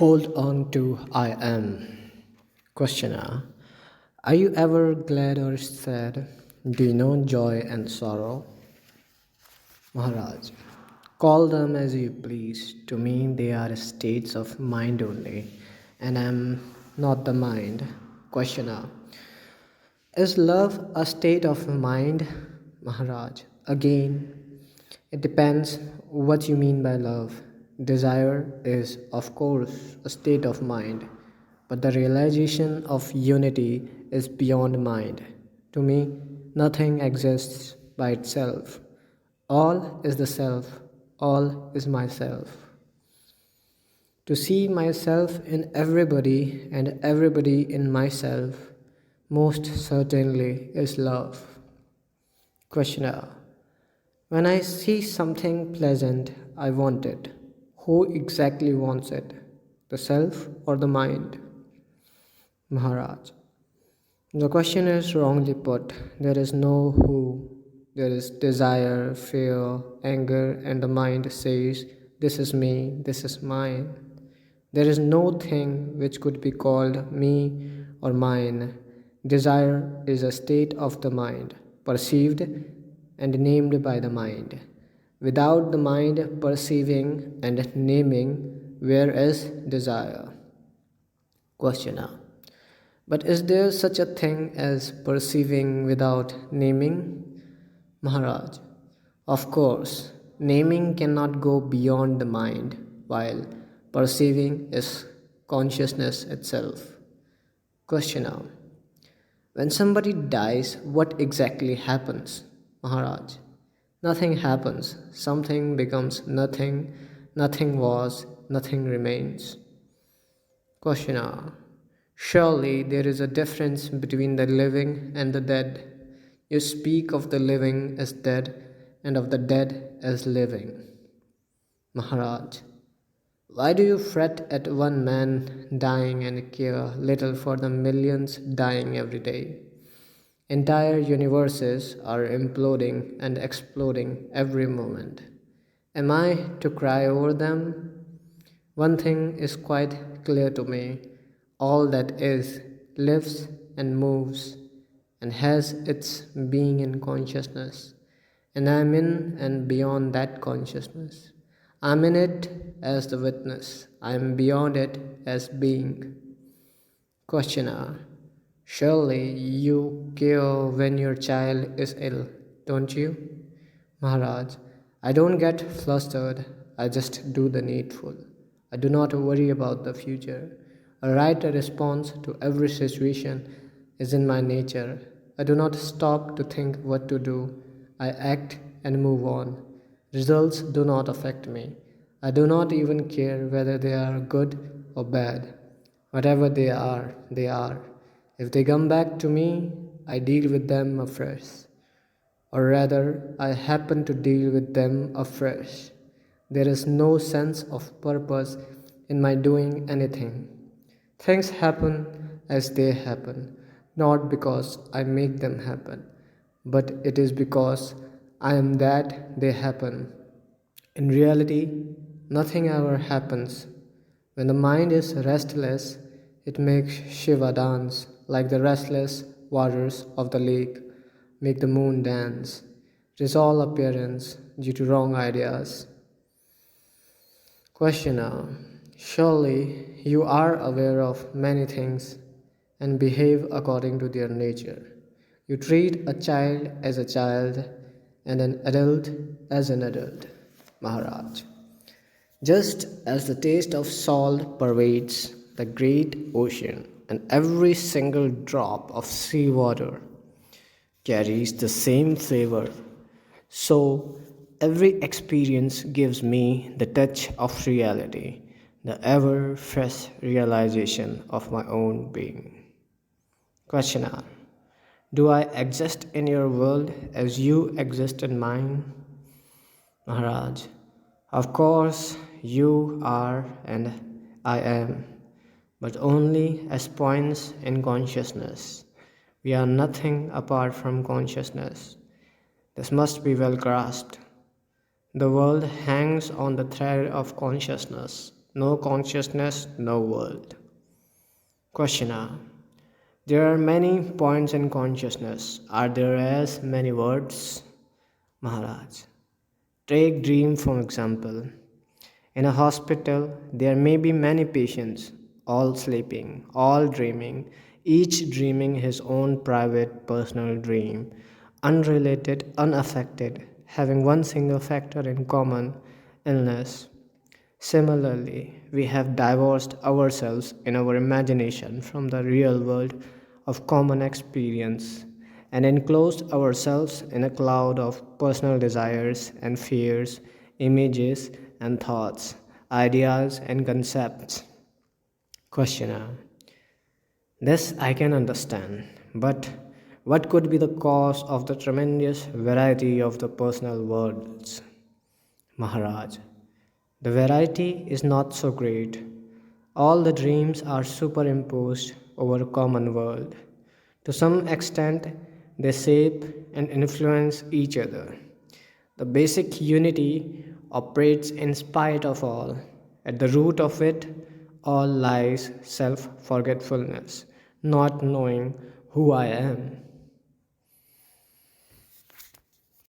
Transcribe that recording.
Hold on to I am. Questioner. Are you ever glad or sad? Do you know joy and sorrow? Maharaj. Call them as you please. To me, they are states of mind only, and I am not the mind. Questioner. Is love a state of mind? Maharaj. Again, it depends what you mean by love. Desire is, of course, a state of mind, but the realization of unity is beyond mind. To me, nothing exists by itself. All is the self, all is myself. To see myself in everybody and everybody in myself, most certainly is love. Questioner. When I see something pleasant, I want it. Who exactly wants it? The self or the mind? Maharaj. The question is wrongly put. There is no who. There is desire, fear, anger, and the mind says, "This is me, this is mine." There is no thing which could be called me or mine. Desire is a state of the mind, perceived and named by the mind. Without the mind perceiving and naming, where is desire? Questioner. But is there such a thing as perceiving without naming? Maharaj. Of course, naming cannot go beyond the mind, while perceiving is consciousness itself. Questioner. When somebody dies, what exactly happens? Maharaj. Nothing happens. Something becomes nothing. Nothing was. Nothing remains. Questioner. Surely there is a difference between the living and the dead. You speak of the living as dead and of the dead as living. Maharaj. Why do you fret at one man dying and care little for the millions dying every day? Entire universes are imploding and exploding every moment. Am I to cry over them? One thing is quite clear to me. All that is lives and moves and has its being in consciousness, and I am in and beyond that consciousness. I am in it as the witness. I am beyond it as being. Questioner. Surely you care when your child is ill, don't you? Maharaj. I don't get flustered. I just do the needful. I do not worry about the future. A right response to every situation is in my nature. I do not stop to think what to do. I act and move on. Results do not affect me. I do not even care whether they are good or bad. Whatever they are, they are. If they come back to me, I deal with them afresh. Or rather, I happen to deal with them afresh. There is no sense of purpose in my doing anything. Things happen as they happen, not because I make them happen, but it is because I am that they happen. In reality, nothing ever happens. When the mind is restless, it makes Shiva dance like the restless waters of the lake make the moon dance. It is all appearance due to wrong ideas. Questioner. Surely you are aware of many things and behave according to their nature. You treat a child as a child and an adult as an adult. Maharaj. Just as the taste of salt pervades the great ocean and every single drop of sea water carries the same flavor, so every experience gives me the touch of reality, the ever fresh realization of my own being. Questioner. Do I exist in your world as you exist in mine? Maharaj. Of course, you are and I am, but only as points in consciousness. We are nothing apart from consciousness. This must be well grasped. The world hangs on the thread of consciousness. No consciousness, no world. Questioner. There are many points in consciousness. Are there as many words? Maharaj. Take dream for example. In a hospital, there may be many patients, all sleeping, all dreaming, each dreaming his own private personal dream, unrelated, unaffected, having one single factor in common illness. Similarly, we have divorced ourselves in our imagination from the real world of common experience and enclosed ourselves in a cloud of personal desires and fears, images and thoughts, ideas and concepts. Questioner. This I can understand, but what could be the cause of the tremendous variety of the personal worlds? Maharaj. The variety is not so great. All the dreams are superimposed over a common world. To some extent, they shape and influence each other. The basic unity operates in spite of all. At the root of it all lies self forgetfulness, not knowing who I am.